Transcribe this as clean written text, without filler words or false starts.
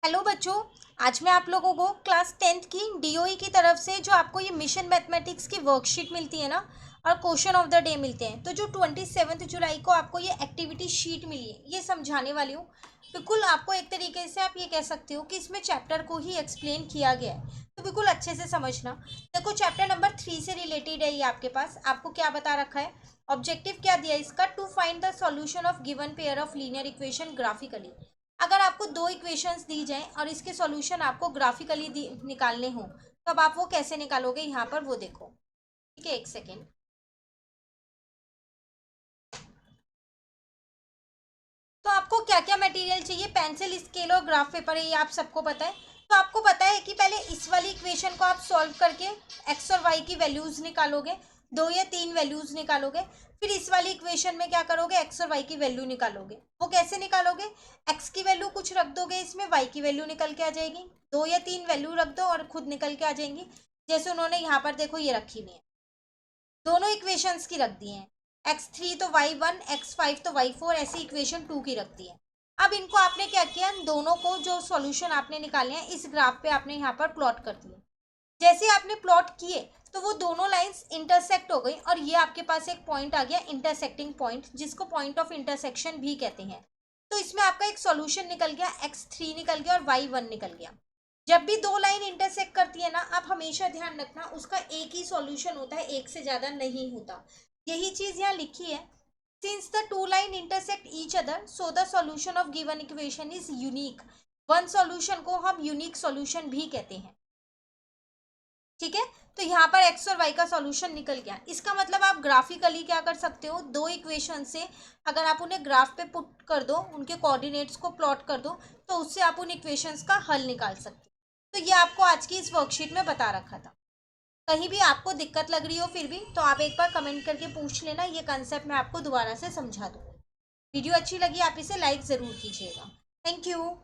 Hello बच्चों। आज मैं आप लोगों को क्लास 10th की डीओई की तरफ से जो आपको ये मिशन मैथमेटिक्स की वर्कशीट मिलती है ना, और क्वेश्चन ऑफ द डे मिलते हैं, तो जो 27 जुलाई को आपको ये एक्टिविटी शीट मिली है ये समझाने वाली हूँ। बिल्कुल आपको एक तरीके से आप ये कह सकते हो कि इसमें चैप्टर को ही एक्सप्लेन किया गया है, तो बिल्कुल अच्छे से समझना। देखो चैप्टर नंबर 3 से रिलेटेड है ये। आपके पास आपको क्या बता रखा है, ऑब्जेक्टिव क्या दिया है इसका, to find the solution of given pair of linear equation graphically. अगर आपको दो इक्वेशंस दी जाएं और इसके सॉल्यूशन आपको ग्राफिकली निकालने हो, तो अब आप वो कैसे निकालोगे, यहाँ पर वो देखो। ठीक है, एक सेकेंड। तो आपको क्या क्या मटेरियल चाहिए, पेंसिल, स्केल और ग्राफ पेपर है, ये आप सबको पता है। तो आपको पता है कि पहले इस वाली इक्वेशन को आप सॉल्व करके एक्स और वाई की वैल्यूज निकालोगे, दो या तीन वैल्यूज निकालोगे। फिर इस वाली इक्वेशन में क्या करोगे, एक्स और वाई की वैल्यू निकालोगे। वो कैसे निकालोगे, एक्स की वैल्यू कुछ रख दोगे इसमें, वाई की वैल्यू निकल के आ जाएगी, दो या तीन वैल्यू रख दो और खुद निकल के आ जाएंगी। जैसे उन्होंने यहाँ पर देखो ये रखी हुई है, दोनों इक्वेशंस की रख दी हैं। x3 तो y1, x5 तो y4, ऐसी इक्वेशन 2 की रख दी है। अब इनको आपने क्या किया, दोनों को जो सॉल्यूशन आपने निकाले हैं इस ग्राफ पे आपने यहाँ पर प्लॉट कर दिए। जैसे आपने प्लॉट किए तो वो दोनों लाइंस इंटरसेक्ट हो गई और ये आपके पास एक पॉइंट आ गया, इंटरसेक्टिंग पॉइंट, जिसको पॉइंट ऑफ इंटरसेक्शन भी कहते हैं। तो इसमें आपका एक सॉल्यूशन निकल गया, x3 निकल गया और y1 निकल गया। जब भी दो लाइन इंटरसेक्ट करती है ना, आप हमेशा ध्यान रखना उसका एक ही सॉल्यूशन होता है, एक से ज्यादा नहीं होता। यही चीज यहाँ लिखी है, since the two line intersect each other so the solution of given equation is unique. One solution को हम यूनिक सॉल्यूशन भी कहते हैं। ठीक है, तो यहाँ पर एक्स और वाई का सॉल्यूशन निकल गया। इसका मतलब आप ग्राफिकली क्या कर सकते हो, दो इक्वेशन से अगर आप उन्हें ग्राफ पे पुट कर दो, उनके कोऑर्डिनेट्स को प्लॉट कर दो, तो उससे आप उन इक्वेशंस का हल निकाल सकते हो। तो ये आपको आज की इस वर्कशीट में बता रखा था। कहीं भी आपको दिक्कत लग रही हो फिर भी, तो आप एक बार कमेंट करके पूछ लेना, ये कंसेप्ट मैं आपको दोबारा से समझा दूँगी। वीडियो अच्छी लगी आप इसे लाइक ज़रूर कीजिएगा। Thank you.